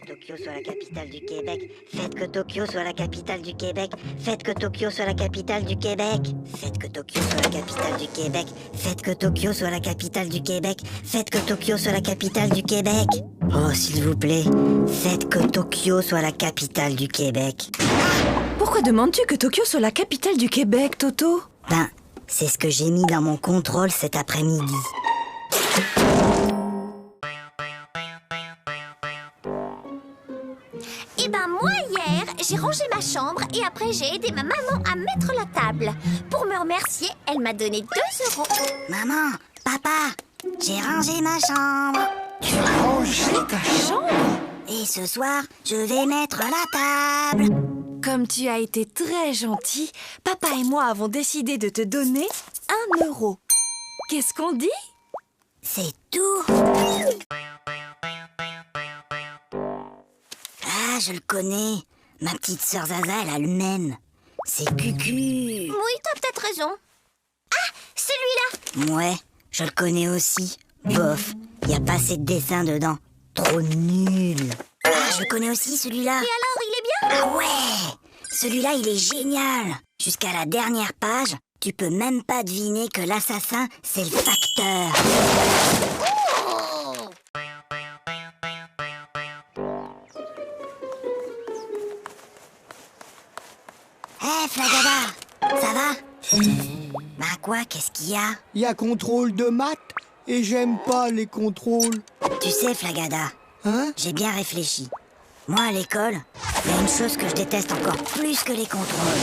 Tokyo soit la capitale du Québec. Faites que Tokyo soit la capitale du Québec. Faites que Tokyo soit la capitale du Québec. Faites que Tokyo soit la capitale du Québec. Faites que Tokyo soit la capitale du Québec. Faites que Tokyo soit la capitale du Québec. Oh, s'il vous plaît, faites que Tokyo soit la capitale du Québec. Pourquoi demandes-tu que Tokyo soit la capitale du Québec, Toto? Ben, c'est ce que j'ai mis dans mon contrôle cet après-midi. Eh ben moi hier, j'ai rangé ma chambre et après j'ai aidé ma maman à mettre la table. Pour me remercier, elle m'a donné 2 €. Maman, papa, j'ai rangé ma chambre. Tu as rangé ta chambre? Et ce soir, je vais mettre la table. Comme tu as été très gentil, papa et moi avons décidé de te donner 1 €. Qu'est-ce qu'on dit? C'est tout. Ah, je le connais. Ma petite sœur Zaza, elle a le même. C'est Cucu. Oui, t'as peut-être raison. Ah, celui-là. Ouais, je le connais aussi. Bof, y a pas assez de dessins dedans. Trop nul. Ah, je le connais aussi, celui-là. Et alors, il est bien? Ah ouais! Celui-là, il est génial. Jusqu'à la dernière page, tu peux même pas deviner que l'assassin, c'est le facteur. Hé, Flagada, ça va? Bah quoi, qu'est-ce qu'il y a? Il y a contrôle de maths et j'aime pas les contrôles. Tu sais, Flagada, Hein? j'ai bien réfléchi. Moi, à l'école, il y a une chose que je déteste encore plus que les contrôles.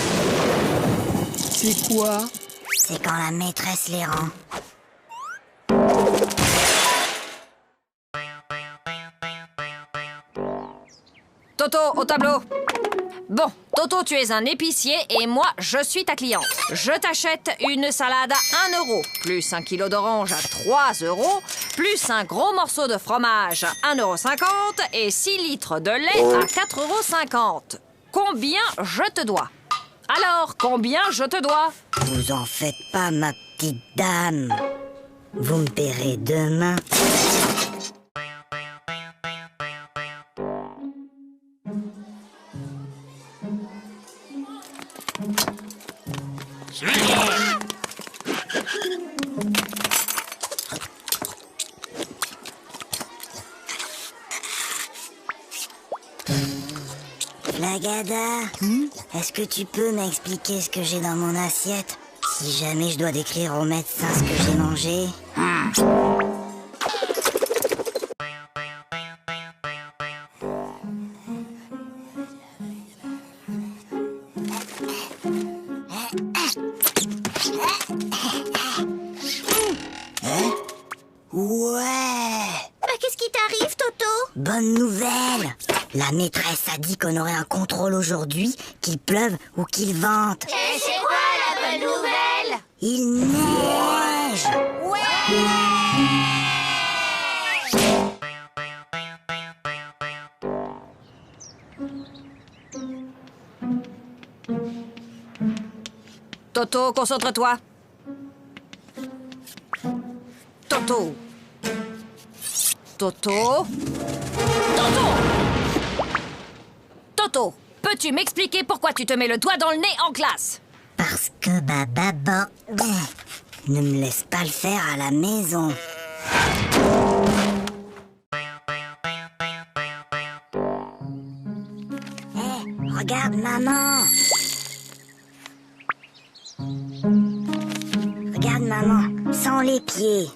C'est quoi? C'est quand la maîtresse les rend. Toto, au tableau. Bon, Toto, tu es un épicier et moi, je suis ta cliente. Je t'achète une salade à 1 €, plus 1 kilo d'orange à 3 €, plus un gros morceau de fromage à 1,50 € et 6 litres de lait à 4,50 €. Combien je te dois? Alors, combien je te dois? Vous en faites pas, ma petite dame. Vous me paierez demain. Flagada, est-ce que tu peux m'expliquer ce que j'ai dans mon assiette? Si jamais je dois décrire au médecin ce que j'ai mangé. Ouais! Bah, qu'est-ce qui t'arrive, Toto? Bonne nouvelle! La maîtresse a dit qu'on aurait un contrôle aujourd'hui, qu'il pleuve ou qu'il vente. Et c'est quoi la bonne nouvelle? Il neige! Toto, concentre-toi. Toto. Toto. Toto. Toto, peux-tu m'expliquer pourquoi tu te mets le doigt dans le nez en classe? Parce que ma maman ne me laisse pas le faire à la maison. Hé, regarde maman! Regarde maman, sans les pieds.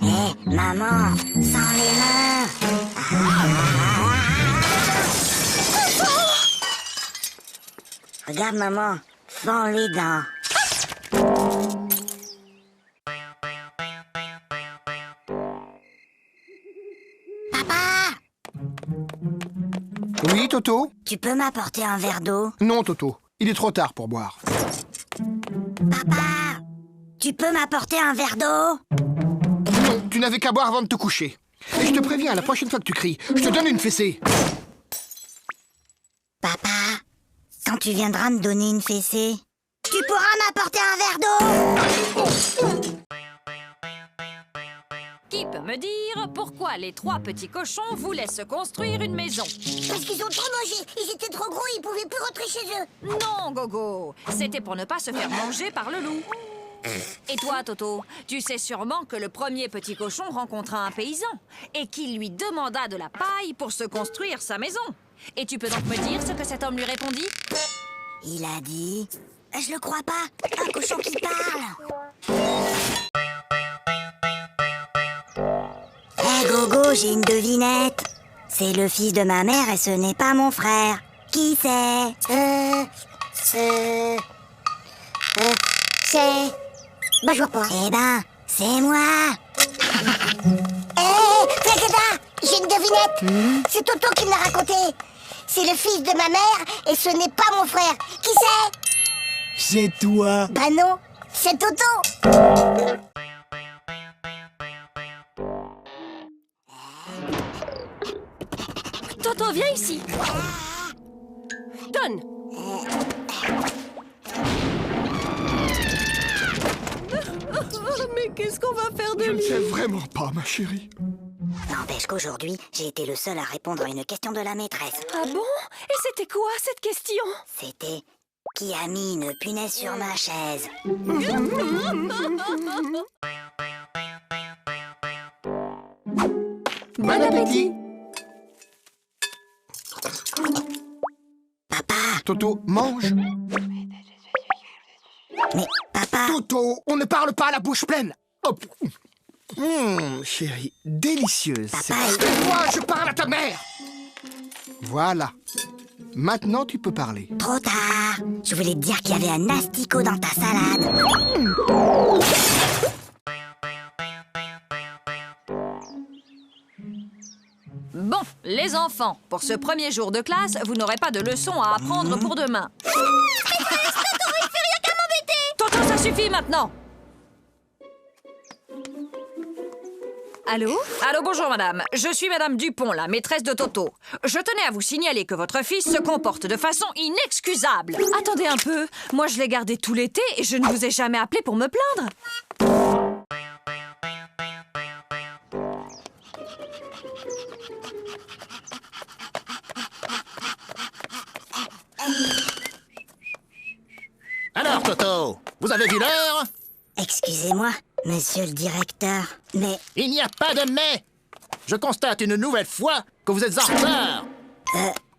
Hé, maman, sans les mains. Regarde maman, sans les dents. Papa, Oui, Toto? tu peux m'apporter un verre d'eau? Non, Toto. Il est trop tard pour boire. Papa, tu peux m'apporter un verre d'eau? Non, tu n'avais qu'à boire avant de te coucher. Et je te préviens, la prochaine fois que tu cries, je te donne une fessée. Papa, quand tu viendras me donner une fessée, tu pourras m'apporter un verre d'eau? Qui peut me dire pourquoi les 3 petits cochons voulaient se construire une maison? Parce qu'ils ont trop mangé. Ils étaient trop gros, ils pouvaient plus rentrer chez eux. Non, Gogo, c'était pour ne pas se faire manger par le loup. Et toi, Toto, tu sais sûrement que le premier petit cochon rencontra un paysan et qu'il lui demanda de la paille pour se construire sa maison. Et tu peux donc me dire ce que cet homme lui répondit? Il a dit... Je le crois pas. Un cochon qui parle. Hé, Gogo, j'ai une devinette. C'est le fils de ma mère et ce n'est pas mon frère. Qui c'est? C'est... Bah, je vois pas. Eh ben, c'est moi. Hé, Feketa, j'ai une devinette. C'est Toto qui me l'a raconté. C'est le fils de ma mère et ce n'est pas mon frère. Qui c'est? C'est toi. Bah non, c'est Toto. Toto, viens ici. Donne. Mais qu'est-ce qu'on va faire de Je ne lui? sais vraiment pas, ma chérie. N'empêche qu'aujourd'hui, j'ai été le seul à répondre à une question de la maîtresse. Ah bon? Et c'était quoi cette question? C'était... Qui a mis une punaise sur ma chaise? Bon appétit. Papa! Toto, mange. Mais papa! Toto, on ne parle pas à la bouche pleine. Hop. Chérie, délicieuse. Papa, Moi, je parle à ta mère. Voilà. Maintenant, tu peux parler. Trop tard! Je voulais te dire qu'il y avait un asticot dans ta salade. Bon, les enfants, pour ce premier jour de classe, vous n'aurez pas de leçons à apprendre pour demain. Toto, ça suffit maintenant. Allô? Allô, bonjour madame. Je suis madame Dupont, la maîtresse de Toto. Je tenais à vous signaler que votre fils se comporte de façon inexcusable. Attendez un peu. Moi, je l'ai gardé tout l'été et je ne vous ai jamais appelé pour me plaindre. Alors, Toto, vous avez vu l'heure? Excusez-moi, monsieur le directeur, mais... Il n'y a pas de mais. Je constate une nouvelle fois que vous êtes en retard.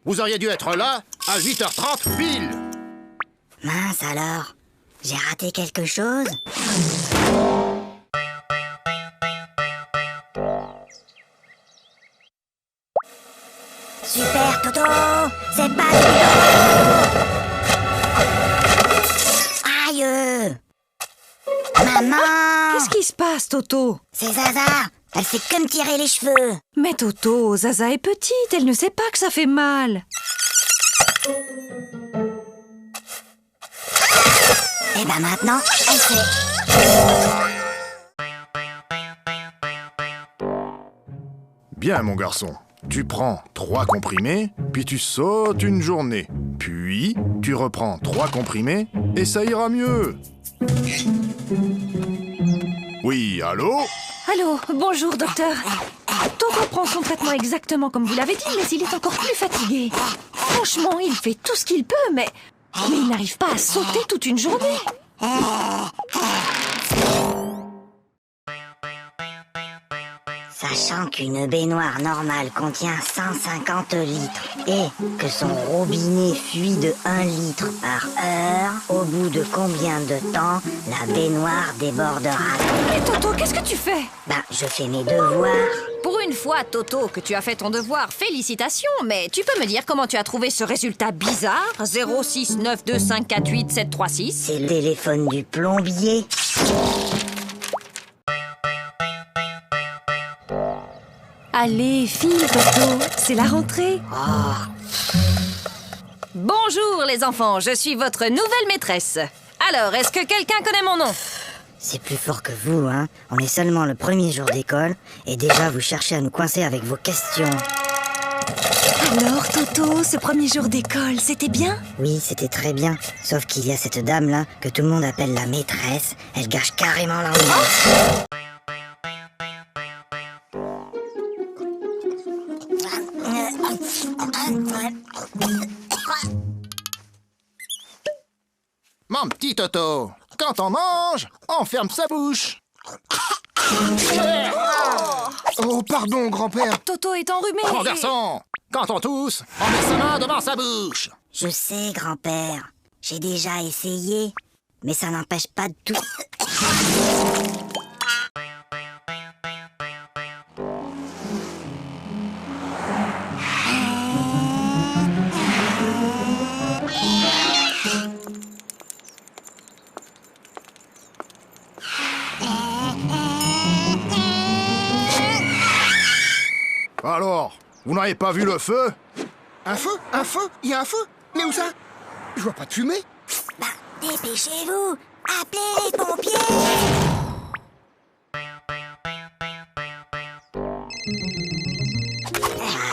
Vous auriez dû être là à 8h30 pile. Mince alors, j'ai raté quelque chose? Super Toto, c'est pas Aïe! Maman! Qu'est-ce qui se passe, Toto? C'est Zaza, elle fait que me tirer les cheveux. Mais Toto, Zaza est petite, elle ne sait pas que ça fait mal. Et ben maintenant, elle sait. Bien, mon garçon. Tu prends 3 comprimés, puis tu sautes une journée. Puis, tu reprends 3 comprimés, et ça ira mieux. Oui, allô? Allô, bonjour, docteur. Toto prend son traitement exactement comme vous l'avez dit, mais il est encore plus fatigué. Franchement, il fait tout ce qu'il peut, mais il n'arrive pas à sauter toute une journée. Sachant qu'une baignoire normale contient 150 litres et que son robinet fuit de 1 litre par heure, au bout de combien de temps la baignoire débordera? Mais Toto, qu'est-ce que tu fais? Ben, je fais mes devoirs. Pour une fois, Toto, que tu as fait ton devoir, félicitations, mais tu peux me dire comment tu as trouvé ce résultat bizarre? 06925487736. C'est le téléphone du plombier. Allez, file, Toto, c'est la rentrée. Bonjour les enfants, je suis votre nouvelle maîtresse. Alors, est-ce que quelqu'un connaît mon nom? C'est plus fort que vous, hein. On est seulement le premier jour d'école et déjà vous cherchez à nous coincer avec vos questions. Alors, Toto, ce premier jour d'école, c'était bien? Oui, c'était très bien. Sauf qu'il y a cette dame-là que tout le monde appelle la maîtresse. Elle gâche carrément l'ambiance. Toto. Quand on mange, on ferme sa bouche. Oh, pardon, grand-père. Toto est enrhumé. Mon garçon, quand on tousse, on met sa main devant sa bouche. Je sais, grand-père. J'ai déjà essayé. Mais ça n'empêche pas de tout. Alors, vous n'avez pas vu le feu? Un feu? Un feu? Il y a un feu? Mais où ça? Je vois pas de fumée. Bah, dépêchez-vous. Appelez les pompiers.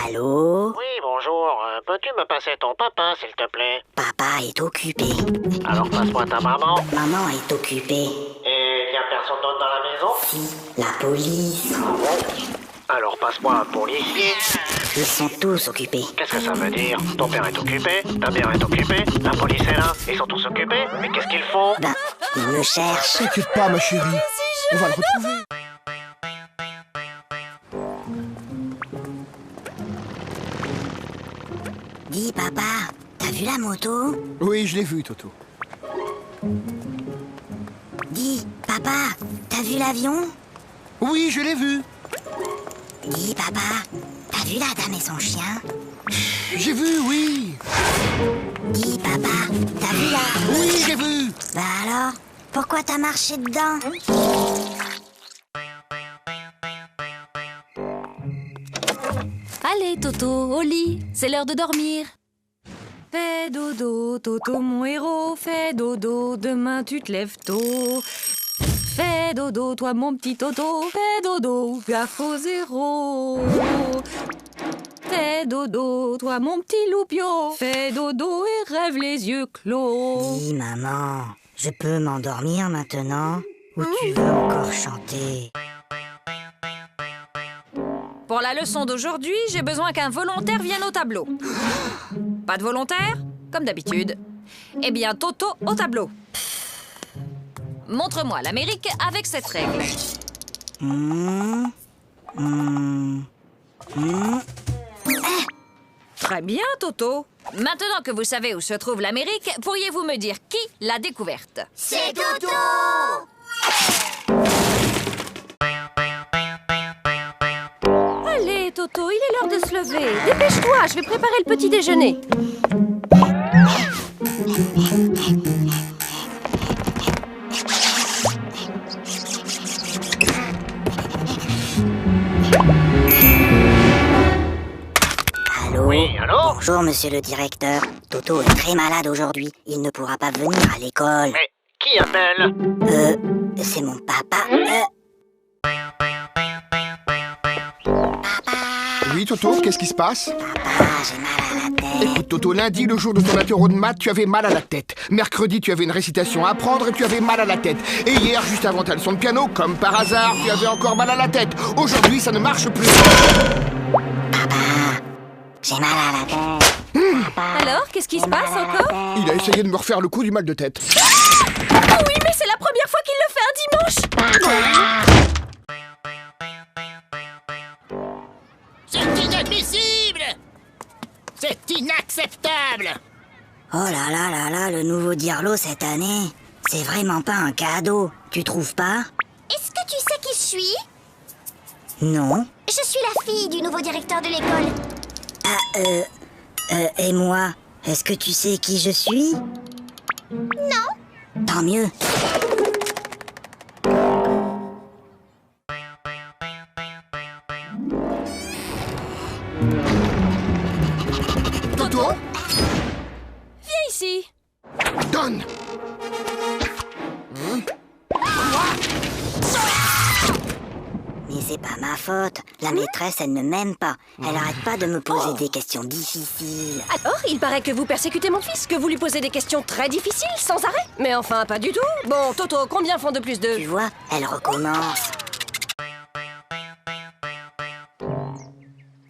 Allô? Oui, bonjour. Peux-tu me passer ton papa, s'il te plaît? Papa est occupé. Alors passe-moi ta maman. Maman est occupée. Et y a personne d'autre dans la maison? Si, la police. Alors passe-moi un policier. Ils sont tous occupés. Qu'est-ce que ça veut dire? Ton père est occupé, ta mère est occupée, la police est là, ils sont tous occupés. Mais qu'est-ce qu'ils font? Ben, ils me cherchent. T'inquiète pas, ma chérie. On va le retrouver. Dis, papa, t'as vu la moto? Oui, je l'ai vu, Toto. Dis, papa, t'as vu l'avion? Oui, je l'ai vu. Dis, papa, t'as vu la dame et son chien? J'ai vu, oui. Dis, papa, t'as vu la... Oui, j'ai vu. Bah alors, pourquoi t'as marché dedans? Allez, Toto, au lit. C'est l'heure de dormir. Fais dodo, Toto, mon héros. Fais dodo, demain tu te lèves tôt. Fais dodo, toi mon petit Toto. Fais dodo, gaffe au zéro. Fais dodo, toi mon petit loupio. Fais dodo et rêve les yeux clos. Dis, maman, je peux m'endormir maintenant? Ou tu veux encore chanter? Pour la leçon d'aujourd'hui, j'ai besoin qu'un volontaire vienne au tableau. Pas de volontaire? Comme d'habitude. Eh bien, Toto au tableau. Montre-moi l'Amérique avec cette règle. Très bien, Toto. Maintenant que vous savez où se trouve l'Amérique, pourriez-vous me dire qui l'a découverte? C'est Toto! Allez, Toto, il est l'heure de se lever. Dépêche-toi, je vais préparer le petit déjeuner. Allô? Oui, allô? Bonjour, monsieur le directeur. Toto est très malade aujourd'hui. Il ne pourra pas venir à l'école. Mais qui appelle? C'est mon papa. Oui, Toto, qu'est-ce qui se passe? Papa, j'ai mal à la tête. Écoute, Toto, lundi, le jour de ton interro de maths, tu avais mal à la tête. Mercredi, tu avais une récitation à apprendre et tu avais mal à la tête. Et hier, juste avant ta leçon de piano, comme par hasard, tu avais encore mal à la tête. Aujourd'hui, ça ne marche plus. J'ai mal à la tête. Alors, qu'est-ce qui se passe encore? Il a essayé de me refaire le coup du mal de tête. Oh oui, mais c'est la première fois qu'il le fait un dimanche. C'est inadmissible! C'est inacceptable! Oh là là là là, le nouveau Diarlo cette année. C'est vraiment pas un cadeau. Tu trouves pas? Est-ce que tu sais qui je suis? Non. Je suis la fille du nouveau directeur de l'école. Et moi, est-ce que tu sais qui je suis? Non. Tant mieux. Toto, Viens ici. donne. Mais c'est pas ma faute. La maîtresse, elle ne m'aime pas. Elle arrête pas de me poser des questions difficiles. Alors, il paraît que vous persécutez mon fils, que vous lui posez des questions très difficiles, sans arrêt. Mais enfin, pas du tout. Bon, Toto, combien font 2 plus 2? Tu vois, elle recommence.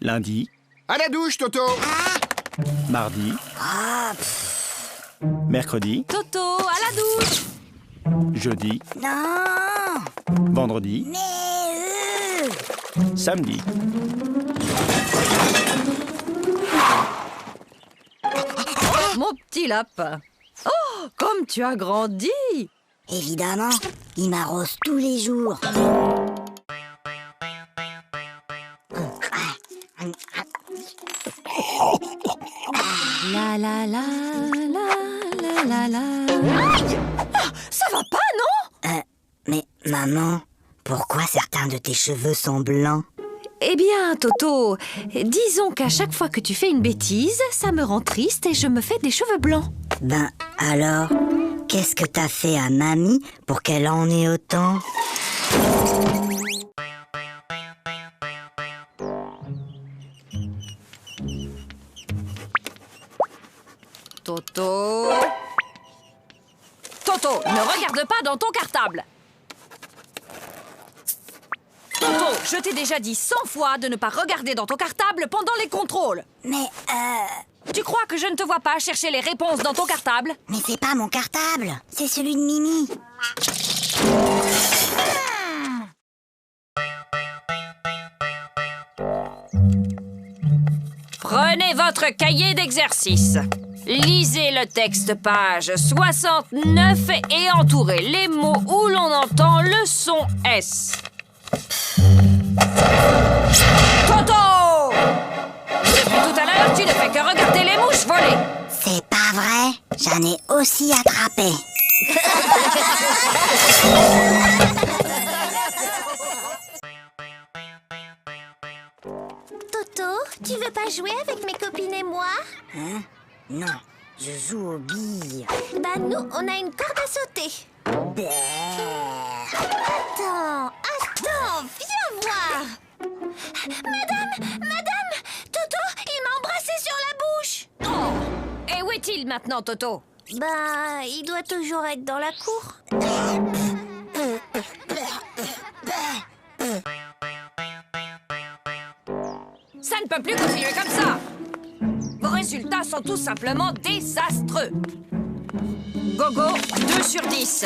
Lundi, À la douche, Toto. mardi, Mercredi, Toto, à la douche. jeudi, Non, vendredi, mais samedi. Mon petit lapin. Oh, comme tu as grandi. évidemment, il m'arrose tous les jours. La la la la la la la. Ça va pas, non? Mais maman, pourquoi certains de tes cheveux sont blancs? Eh bien, Toto, disons qu'à chaque fois que tu fais une bêtise, ça me rend triste et je me fais des cheveux blancs. Ben alors, qu'est-ce que t'as fait à mamie pour qu'elle en ait autant? Toto. Toto, ne regarde pas dans ton cartable. Toto, je t'ai déjà dit 100 fois de ne pas regarder dans ton cartable pendant les contrôles. Mais Tu crois que je ne te vois pas chercher les réponses dans ton cartable? mais c'est pas mon cartable, c'est celui de Mimi. Prenez votre cahier d'exercice. Lisez le texte page 69 et entourez les mots où l'on entend le son S. Toto! Depuis tout à l'heure, tu ne fais que regarder les mouches voler. C'est pas vrai, j'en ai aussi attrapé. Toto, tu veux pas jouer avec mes copines et moi? Hein? Non, je joue aux billes. Bah nous, on a une corde à sauter. Attends, viens voir. Madame, Toto, il m'a embrassé sur la bouche. Oh! Et où est-il maintenant, Toto? Bah, il doit toujours être dans la cour. Ça ne peut plus continuer comme ça. Vos résultats sont tout simplement désastreux. Gogo, 2 sur 10.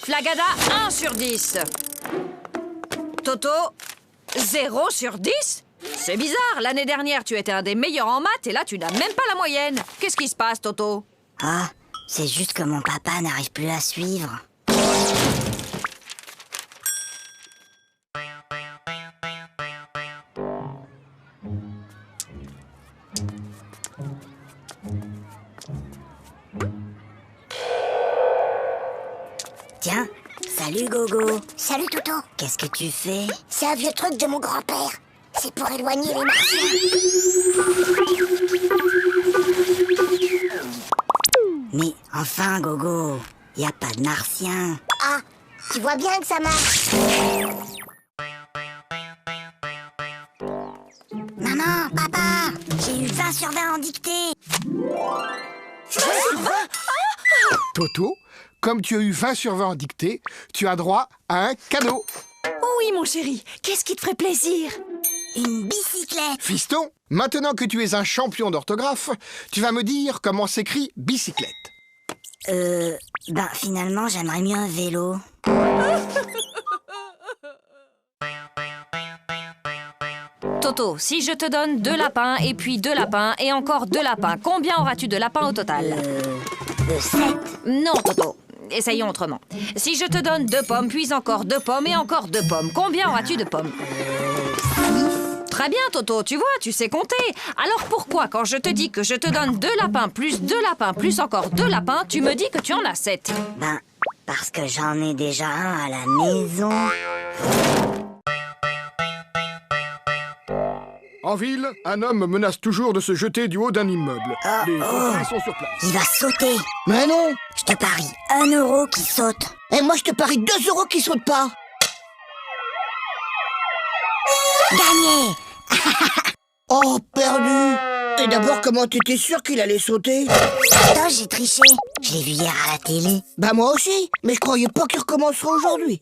Flagada, 1 sur 10. Toto, 0 sur 10? C'est bizarre, l'année dernière, tu étais un des meilleurs en maths et là, tu n'as même pas la moyenne. Qu'est-ce qui se passe, Toto? Ah, c'est juste que mon papa n'arrive plus à suivre. Tiens, salut Gogo. Salut Toto. Qu'est-ce que tu fais? C'est un vieux truc de mon grand-père. C'est pour éloigner les martiens. Mais enfin Gogo, y a pas de martien. Ah, tu vois bien que ça marche. Maman, papa, j'ai eu 20 sur 20 en dictée. Toto, comme tu as eu 20 sur 20 en dictée, tu as droit à un cadeau. Oui, mon chéri, qu'est-ce qui te ferait plaisir? Une bicyclette. Fiston, maintenant que tu es un champion d'orthographe, tu vas me dire comment s'écrit bicyclette. Ben finalement, j'aimerais mieux un vélo. Toto, si je te donne 2 lapins et puis 2 lapins et encore 2 lapins, combien auras-tu de lapins au total? 7. Non, Toto. Essayons autrement. Si je te donne 2 pommes, puis encore 2 pommes et encore 2 pommes, combien auras-tu de pommes? Très bien, Toto, tu vois, tu sais compter. Alors pourquoi, quand je te dis que je te donne 2 lapins plus 2 lapins plus encore 2 lapins, tu me dis que tu en as 7? Ben, parce que j'en ai déjà un à la maison. En ville, un homme menace toujours de se jeter du haut d'un immeuble. Les policiers sont sur place. Il va sauter. Mais non. Je te parie 1 euro qui saute. Et moi, je te parie 2 euros qui sautent pas. Gagné. Oh, perdu. Et d'abord, comment t'étais sûr qu'il allait sauter? Attends, j'ai triché. Je l'ai vu hier à la télé. Bah moi aussi, mais je croyais pas qu'il recommencerait aujourd'hui.